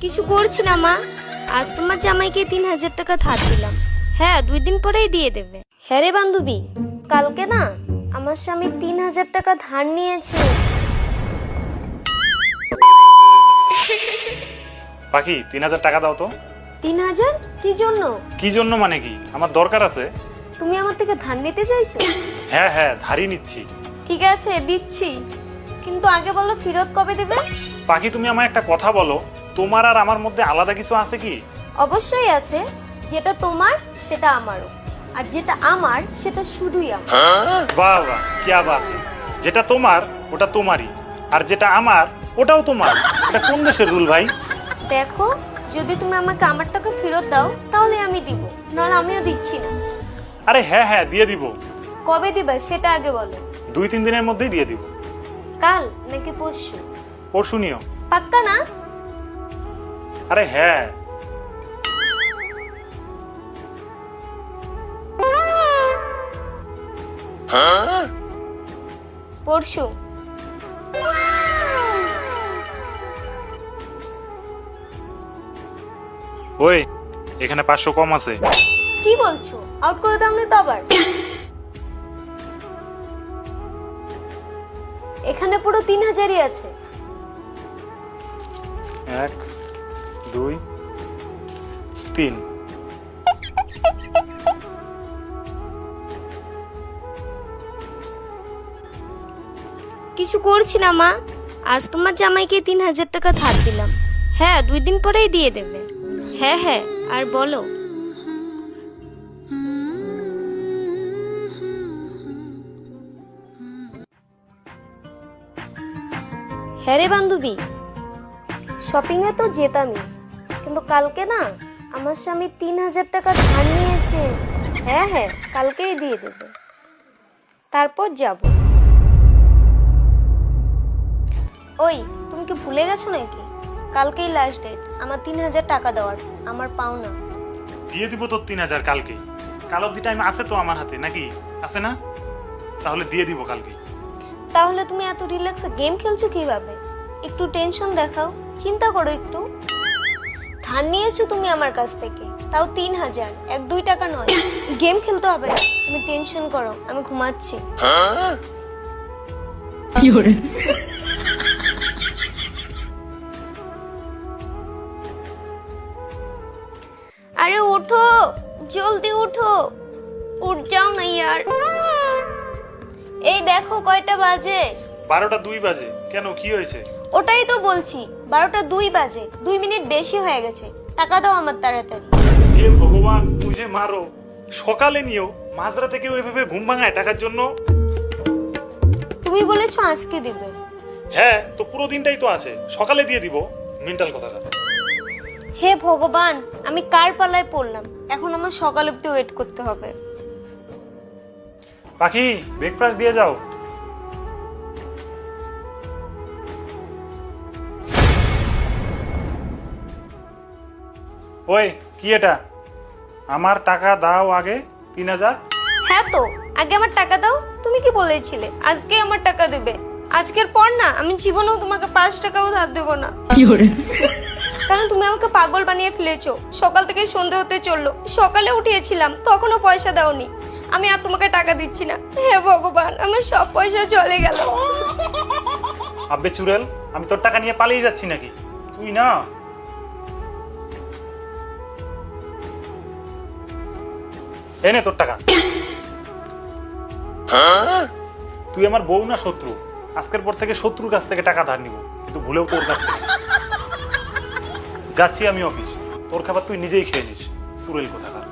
কিছু করছি না মা, আজ তোমার জামাইকে 3,000 টাকা ধার দিলাম। হ্যাঁ, 2 দিন পরেই দিয়ে দেবে। হ্যাঁ রে বান্ধবী, কালকে না আমার স্বামী 3,000 টাকা ধার নিয়েছে। পাখি 3,000 টাকা দাও তো। 3,000? কি জন্য? কি জন্য মানে কি? আমার দরকার আছে। তুমি আমার থেকে ধার নিতে চাইছো? হ্যাঁ হ্যাঁ, ধারই নিচ্ছি। ঠিক আছে, দিচ্ছি, কিন্তু আগে বলো ফেরত কবে দেবে? পাখি তুমি আমায় একটা কথা বলো, তোমার আর আমার মধ্যে আলাদা কিছু আছে কি? অবশ্যই আছে। যেটা তোমার সেটা আমারও, আর যেটা আমার সেটা শুধুই আমার। বাহ বাহ, কিয়া বাত। যেটা তোমার ওটা তোমারই, আর যেটা আমার ওটাও তোমার। এটা কোন দেশের রুল ভাই? দেখো, যদি তুমি আমাকে আমার টাকা ফেরত দাও তাহলে আমি দিব, নাহলে আমিও দিচ্ছি না। আরে হ্যাঁ হ্যাঁ, দিয়ে দিব। কবে দিবা সেটা আগে বলো। 2-3 দিনের মধ্যেই দিয়ে দিব। কাল নাকি পরশু? পরশু নিও। পাক্কা না? আরে হ্যাঁ। পরশু। ওই, এখানে 500 কম আছে। কি বলছো? আউট করে দাও না তো আবার। এখানে পুরো 3,000ই আছে। 1 2 3। কিছু করছি না মা, আজ তোমার জামাইকে 3,000 টাকা ধার দিলাম। হ্যাঁ, 2 দিন পরেই দিয়ে দেবে। হ্যাঁ হ্যাঁ, আর বলো। হ্যাঁ রে বান্ধবী, শপিং এ তো যেতামই, কিন্তু কালকে না আমার স্বামী 3,000 টাকা ধার নিয়েছে। হ্যাঁ হ্যাঁ, কালকেই দিয়ে দেবে, তারপর যাব। ওই, তুমি কি ভুলে গেছো নাকি? কালকেই লাস্ট ডেট আমার 3,000 টাকা দেওয়ার, আমার পাওনা। দিয়ে দিব তো 3,000 কালকে। কাল অবধি টাইম আছে তো আমার হাতে, নাকি আছে না? তাহলে দিয়ে দিব কালকে। তাহলে তুমি এত রিল্যাক্সে গেম খেলছো কিভাবে? একটু টেনশন দেখাও, চিন্তা করো একটু। ধার নিয়েছো তুমি আমার কাছ থেকে, তাও 3,000, 1-2 টাকা নয়। গেম খেলতে হবে না, তুমি টেনশন করো, আমি ঘুমাচ্ছি। আরে ওঠো, জলদি ওঠো, উঠ যাও না ইয়ার। এই দেখো কয়টা বাজে। 12টা 2 বাজে। কেন, কি হয়েছে? ওটাই তো বলছি, 12টা 2 বাজে, 2 মিনিট বেশি হয়ে গেছে। টাকা দাও আমার তাড়াতাড়ি। হে ভগবান, তুই মারো। সকালে নিও, মাঝরাতে কেউ এভাবে ঘুম ভাঙায় টাকার জন্য? তুমি বলেছো আজকে দিবে। হ্যাঁ, তো পুরো দিনটাই তো আছে, সকালে দিয়ে দিব। মেন্টাল কথাটা। হে ভগবান, আমি কার পালায় পড়লাম, এখন আমার সকাল অবধি ওয়েট করতে হবে। পাখি, ব্রেকফাস্ট দিয়ে যাও। ওই, কি এটা? আমার টাকা দাও আগে। 3,000। হ্যাঁ তো, আগে আমার টাকা দাও। তুমি কি বলেছিলে আজকে আমার টাকা দেবে? আজকের পর না আমি জীবনেও তোমাকে 5 টাকাও ধার দেবো না। কারণ তুমি আমাকে পাগল বানিয়ে ফেলেছো। সকাল থেকে সন্ধে হতে চললো, সকালে উঠিয়েছিলাম তখনও পয়সা দাওনি। আমি আর তোমাকে টাকা দিচ্ছি না। হে ভগবান, আমার সব পয়সা চলে গেল। আব্বে চুড়েল, আমি তোর টাকা নিয়ে পালিয়ে যাচ্ছি নাকি? তুই না। এনে তোর টাকা। তুই আমার বউ না শত্রু? আজকের পর থেকে শত্রুর কাছ থেকে টাকা ধার নিব, কিন্তু ভুলেও তোর কাছ থেকে। যাচ্ছি আমি অফিস, তোর খাবার তুই নিজেই খেয়ে নিস। সুরেল কোথাকার।